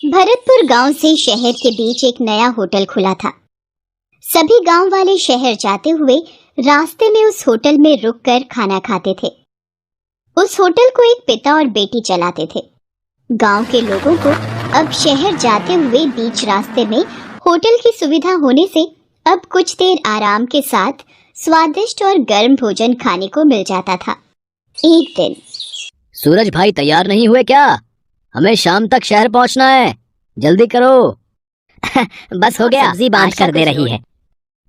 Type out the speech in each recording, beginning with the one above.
भरतपुर गांव से शहर के बीच एक नया होटल खुला था। सभी गांव वाले शहर जाते हुए रास्ते में उस होटल में रुककर खाना खाते थे। उस होटल को एक पिता और बेटी चलाते थे। गांव के लोगों को अब शहर जाते हुए बीच रास्ते में होटल की सुविधा होने से अब कुछ देर आराम के साथ स्वादिष्ट और गर्म भोजन खाने को मिल जाता था। एक दिन, सूरज भाई तैयार नहीं हुए क्या? हमें शाम तक शहर पहुंचना है, जल्दी करो। बस हो गया, सब्जी बांध कर दे रही है।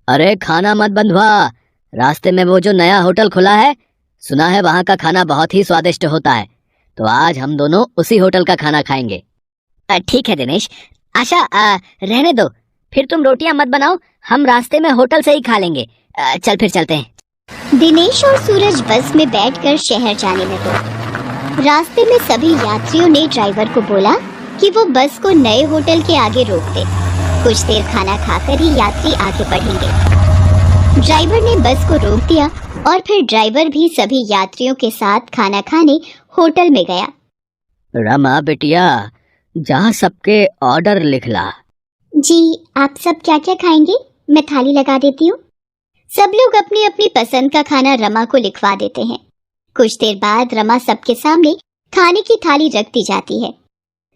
अरे खाना मत बंधवा, रास्ते में वो जो नया होटल खुला है, सुना है वहाँ का खाना बहुत ही स्वादिष्ट होता है, तो आज हम दोनों उसी होटल का खाना खाएंगे। ठीक है दिनेश। आशा रहने दो, फिर तुम रोटियां मत बनाओ, हम रास्ते में होटल से ही खा लेंगे। चल फिर चलते हैं। दिनेश और सूरज बस में बैठकर शहर जाने लगे। रास्ते में सभी यात्रियों ने ड्राइवर को बोला कि वो बस को नए होटल के आगे रोक दे। कुछ देर खाना खाकर ही यात्री आगे बढ़ेंगे। ड्राइवर ने बस को रोक दिया और फिर ड्राइवर भी सभी यात्रियों के साथ खाना खाने होटल में गया। रमा बेटिया, जहाँ सबके ऑर्डर लिख ला। जी, आप सब क्या क्या खाएंगे? मैं थाली लगा देती हूँ। सब लोग अपनी अपनी पसंद का खाना रमा को लिखवा देते हैं। कुछ देर बाद रमा सबके सामने खाने की थाली रख दी जाती है।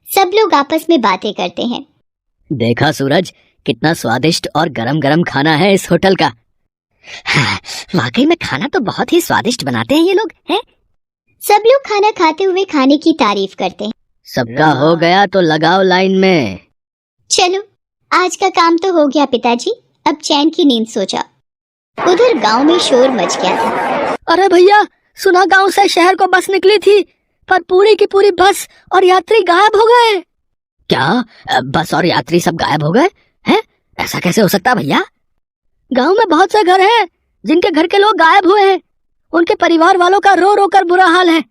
सब लोग आपस में बातें करते हैं। देखा सूरज, कितना स्वादिष्ट और गरम गरम खाना है इस होटल का। हाँ, वाकई में खाना तो बहुत ही स्वादिष्ट बनाते हैं ये लोग, हैं? सब लोग खाना खाते हुए खाने की तारीफ करते हैं। सबका हो गया तो लगाओ लाइन में। चलो, आज का काम तो हो गया पिताजी, अब चैन की नींद सो जाओ। उधर गांव में शोर मच गया था। अरे भैया, सुना गांव से शहर को बस निकली थी, पर पूरी की पूरी बस और यात्री गायब हो गए। क्या? बस और यात्री सब गायब हो गए हैं? ऐसा कैसे हो सकता भैया? गांव में बहुत से घर हैं जिनके घर के लोग गायब हुए हैं। उनके परिवार वालों का रो रो कर बुरा हाल है।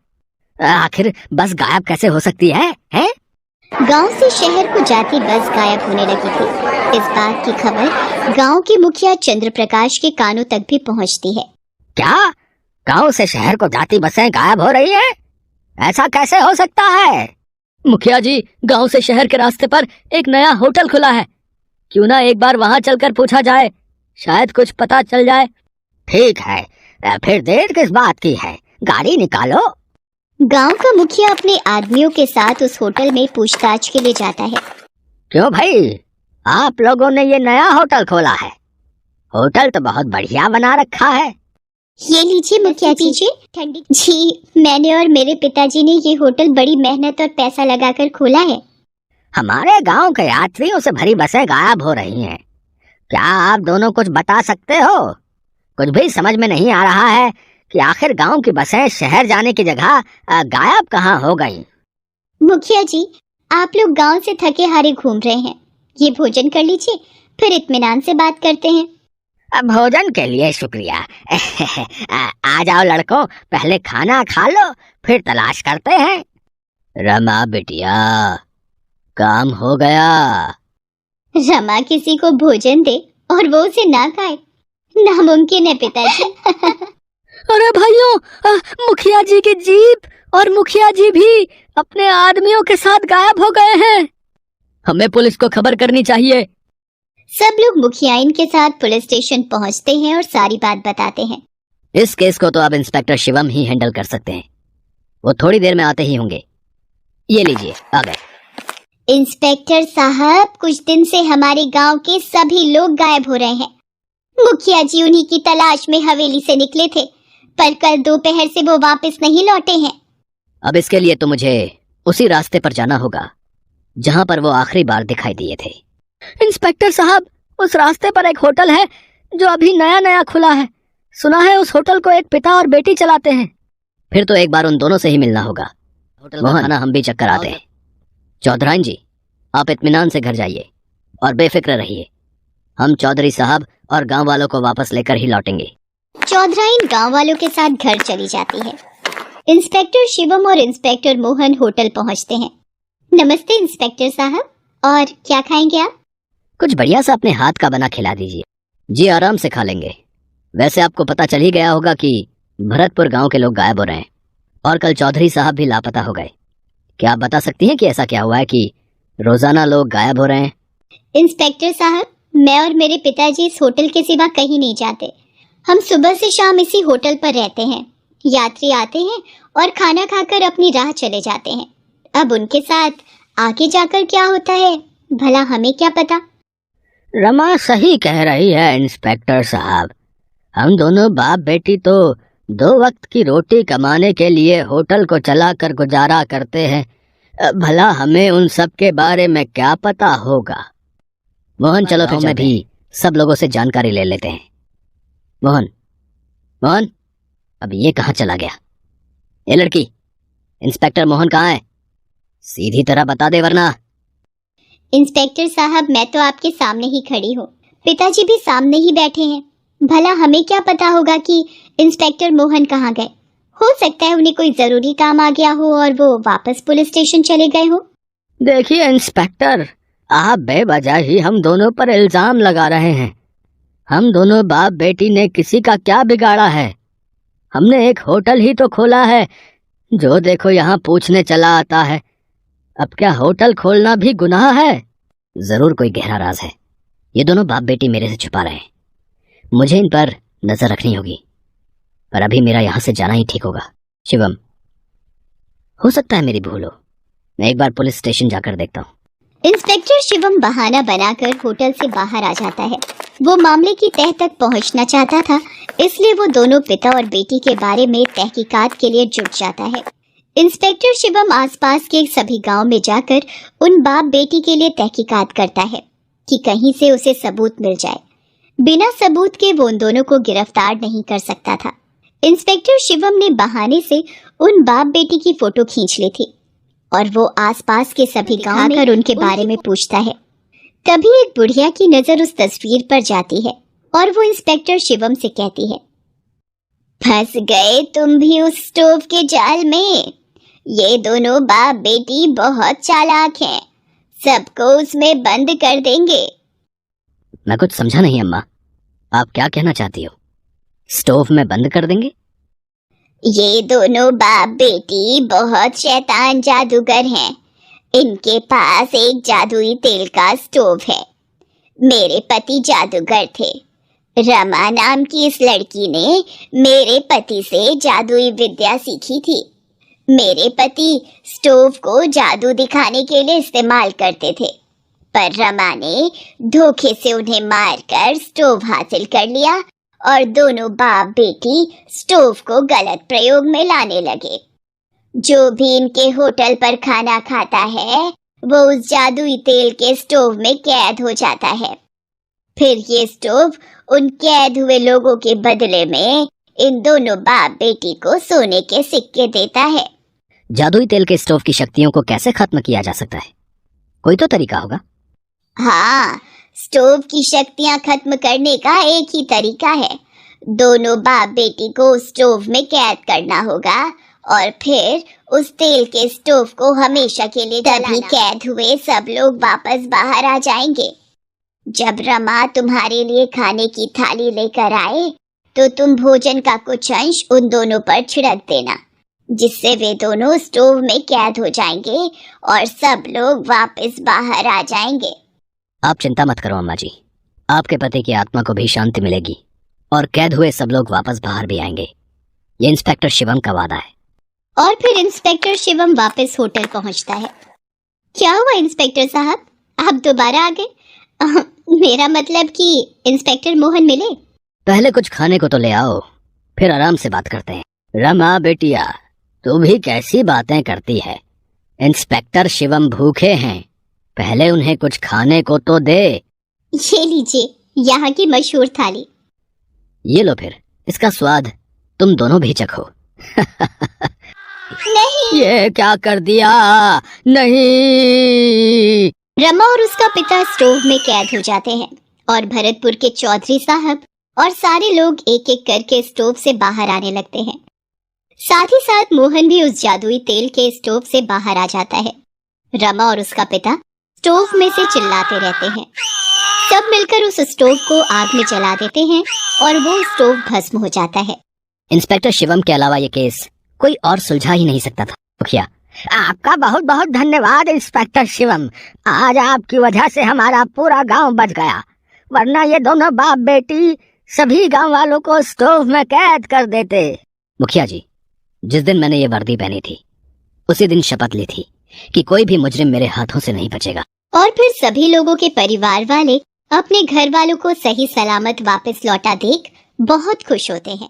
आखिर बस गायब कैसे हो सकती है, हैं? गांव से शहर को जाती बस गायब होने लगी थी। इस बात की खबर गांव के मुखिया चंद्र प्रकाश के कानों तक भी पहुंचती है। क्या? गांव से शहर को जाती बसें गायब हो रही हैं? ऐसा कैसे हो सकता है? मुखिया जी, गांव से शहर के रास्ते पर एक नया होटल खुला है, क्यों ना एक बार वहां चलकर पूछा जाए, शायद कुछ पता चल जाए। ठीक है, फिर देर किस बात की है, गाड़ी निकालो। गांव का मुखिया अपने आदमियों के साथ उस होटल में पूछताछ के लिए जाता है। क्यों भाई, आप लोगों ने ये नया होटल खोला है? होटल तो बहुत बढ़िया बना रखा है। ये लीजिए मुखिया जी। ठंडी जी, मैंने और मेरे पिताजी ने ये होटल बड़ी मेहनत और पैसा लगाकर खोला है। हमारे गांव के यात्रियों से भरी बसें गायब हो रही हैं। क्या आप दोनों कुछ बता सकते हो? कुछ भी समझ में नहीं आ रहा है कि आखिर गांव की बसें शहर जाने की जगह गायब कहाँ हो गईं। मुखिया जी, आप लोग गांव से थके हारे घूम रहे हैं, ये भोजन कर लीजिए, फिर इत्मीनान से बात करते हैं। भोजन के लिए शुक्रिया। आ जाओ लड़कों, पहले खाना खा लो, फिर तलाश करते हैं। रमा बेटिया, काम हो गया। रमा किसी को भोजन दे और वो उसे ना खाए, नामुमकिन है पिताजी। अरे भाइयों, मुखिया जी की जीप और मुखिया जी भी अपने आदमियों के साथ गायब हो गए हैं। हमें पुलिस को खबर करनी चाहिए। सब लोग मुखियाइन के साथ पुलिस स्टेशन पहुंचते हैं और सारी बात बताते हैं। इस केस को तो अब इंस्पेक्टर शिवम ही हैंडल कर सकते हैं, वो थोड़ी देर में आते ही होंगे। ये लीजिए, आ गए। इंस्पेक्टर साहब, कुछ दिन से हमारे गांव के सभी लोग गायब हो रहे हैं। मुखिया जी उन्हीं की तलाश में हवेली से निकले थे, पर कल दोपहर से वो वापस नहीं लौटे हैं। अब इसके लिए तो मुझे उसी रास्ते पर जाना होगा जहां पर वो आखिरी बार दिखाई दिए थे। इंस्पेक्टर साहब, उस रास्ते पर एक होटल है जो अभी नया नया खुला है। सुना है उस होटल को एक पिता और बेटी चलाते हैं। फिर तो एक बार उन दोनों से ही मिलना होगा। होटल का खाना हम भी चक्कर आते हैं। चौधराइन जी, आप इत्मीनान से घर जाइए और बेफिक्र रहिए। हम चौधरी साहब और गांव वालों को वापस लेकर ही लौटेंगे। चौधराइन गांव वालों के साथ घर चली जाती है। इंस्पेक्टर शिवम और इंस्पेक्टर मोहन होटल पहुंचते हैं। नमस्ते इंस्पेक्टर साहब, और क्या खाएंगे आप? कुछ बढ़िया सा अपने हाथ का बना खिला दीजिए। जी, आराम से खा लेंगे। वैसे आपको पता चल ही गया होगा कि भरतपुर गांव के लोग गायब हो रहे हैं और कल चौधरी साहब भी लापता हो गए। क्या आप बता सकती हैं कि ऐसा क्या हुआ है कि रोजाना लोग गायब हो रहे हैं। इंस्पेक्टर साहब, मैं और मेरे पिताजी इस होटल के सिवा कहीं नहीं जाते। हम सुबह से शाम इसी होटल पर रहते हैं। यात्री आते हैं और खाना खाकर अपनी राह चले जाते हैं। अब उनके साथ आगे जाकर क्या होता है, भला हमें क्या पता। रमा सही कह रही है इंस्पेक्टर साहब। हम दोनों बाप बेटी तो 2 वक्त की रोटी कमाने के लिए होटल को चलाकर गुजारा करते हैं। भला हमें उन सब के बारे में क्या पता होगा। मोहन, चलो फिर मैं भी सब लोगों से जानकारी ले लेते हैं। मोहन, मोहन, अब ये कहाँ चला गया? ये लड़की, इंस्पेक्टर मोहन कहाँ है? सीधी तरह बता दे वरना। इंस्पेक्टर साहब, मैं तो आपके सामने ही खड़ी हूँ। पिताजी भी सामने ही बैठे हैं। भला हमें क्या पता होगा कि इंस्पेक्टर मोहन कहाँ गए। हो सकता है उन्हें कोई जरूरी काम आ गया हो और वो वापस पुलिस स्टेशन चले गए हो। देखिए इंस्पेक्टर, आप बेवजह ही हम दोनों पर इल्जाम लगा रहे हैं। हम दोनों बाप बेटी ने किसी का क्या बिगाड़ा है? हमने एक होटल ही तो खोला है, जो देखो यहाँ पूछने चला आता है। अब क्या होटल खोलना भी गुनाह है? जरूर कोई गहरा राज है। ये दोनों बाप बेटी मेरे से छुपा रहे हैं। मुझे इन पर नजर रखनी होगी, पर अभी मेरा यहाँ से जाना ही ठीक होगा। शिवम, हो सकता है मेरी भूल हो। मैं एक बार पुलिस स्टेशन जाकर देखता हूँ। इंस्पेक्टर शिवम बहाना बनाकर होटल से बाहर आ जाता है। वो मामले की तह तक पहुंचना चाहता था, इसलिए वो दोनों पिता और बेटी के बारे में तहकीकात के लिए जुट जाता है। इंस्पेक्टर शिवम आसपास के सभी गांव में जाकर उन बाप बेटी के लिए तहकीकात करता है कि कहीं से उसे सबूत मिल जाए। बिना सबूत के वो उन दोनों को गिरफ्तार नहीं कर सकता था। इंस्पेक्टर शिवम ने बहाने से उन बाप बेटी की फोटो खींच ली थी और वो आसपास के सभी गांव में उनके बारे में पूछता है। तभी एक बुढ़िया की नजर उस तस्वीर पर जाती है और वो इंस्पेक्टर शिवम से कहती है, फंस गए तुम भी उस स्टोव के जाल में। ये दोनों बाप बेटी बहुत चालाक हैं, सबको उसमें बंद कर देंगे। मैं कुछ समझा नहीं अम्मा, आप क्या कहना चाहती हो? स्टोव में बंद कर देंगे? ये दोनों बाप बेटी बहुत शैतान जादूगर हैं। इनके पास एक जादुई तेल का स्टोव है। मेरे पति जादूगर थे। रमा नाम की इस लड़की ने मेरे पति से जादुई विद्या सीखी थी। मेरे पति स्टोव को जादू दिखाने के लिए इस्तेमाल करते थे, पर रमा ने धोखे से उन्हें मारकर स्टोव हासिल कर लिया और दोनों बाप बेटी स्टोव को गलत प्रयोग में लाने लगे। जो भी इनके होटल पर खाना खाता है वो उस जादुई तेल के स्टोव में कैद हो जाता है। फिर ये स्टोव उन कैद हुए लोगों के बदले में इन दोनों बाप बेटी को सोने के सिक्के देता है। जादुई तेल के स्टोव की शक्तियों को कैसे खत्म किया जा सकता है? कोई तो तरीका होगा। हाँ, स्टोव की शक्तियां खत्म करने का एक ही तरीका है। दोनों बाप बेटी को स्टोव में कैद करना होगा और फिर उस तेल के स्टोव को हमेशा के लिए तभी कैद हुए सब लोग वापस बाहर आ जाएंगे। जब रमा तुम्हारे लिए खाने की थाली लेकर आए तो तुम भोजन का कुछ अंश उन दोनों पर छिड़क देना, जिससे वे दोनों स्टोव में कैद हो जाएंगे और सब लोग वापस बाहर आ जाएंगे। आप चिंता मत करो अम्मा जी, आपके पति की आत्मा को भी शांति मिलेगी और कैद हुए सब लोग वापस बाहर भी आएंगे। ये इंस्पेक्टर शिवम का वादा है। और फिर इंस्पेक्टर शिवम वापस होटल पहुंचता है। क्या हुआ इंस्पेक्टर साहब, आप दोबारा आ गए? मेरा मतलब कि इंस्पेक्टर मोहन मिले? पहले कुछ खाने को तो ले आओ, फिर आराम से बात करते हैं। रमा बेटिया, तू भी कैसी बातें करती है? इंस्पेक्टर शिवम भूखे हैं, पहले उन्हें कुछ खाने को तो दे। ये लीजिए यहाँ की मशहूर थाली। ये लो, फिर इसका स्वाद तुम दोनों भी चखो। नहीं, ये क्या कर दिया? नहीं। रमा और उसका पिता स्टोव में कैद हो जाते हैं और भरतपुर के चौधरी साहब और सारे लोग एक एक करके स्टोव से बाहर आने लगते हैं। साथ ही साथ मोहन भी उस जादुई तेल के स्टोव से बाहर आ जाता है। रमा और उसका पिता स्टोव में से चिल्लाते रहते हैं। सब मिलकर उस स्टोव को आग में जला देते हैं और वो स्टोव भस्म हो जाता है। इंस्पेक्टर शिवम के अलावा ये केस कोई और सुलझा ही नहीं सकता था। मुखिया, आपका बहुत बहुत धन्यवाद इंस्पेक्टर शिवम। आज आपकी वजह से हमारा पूरा गांव बच गया, वरना ये दोनों बाप बेटी सभी गांव वालों को स्टोव में कैद कर देते। मुखिया जी, जिस दिन मैंने ये वर्दी पहनी थी उसी दिन शपथ ली थी कि कोई भी मुजरिम मेरे हाथों से नहीं बचेगा। और फिर सभी लोगों के परिवार वाले अपने घर वालों को सही सलामत वापस लौटा देख बहुत खुश होते हैं।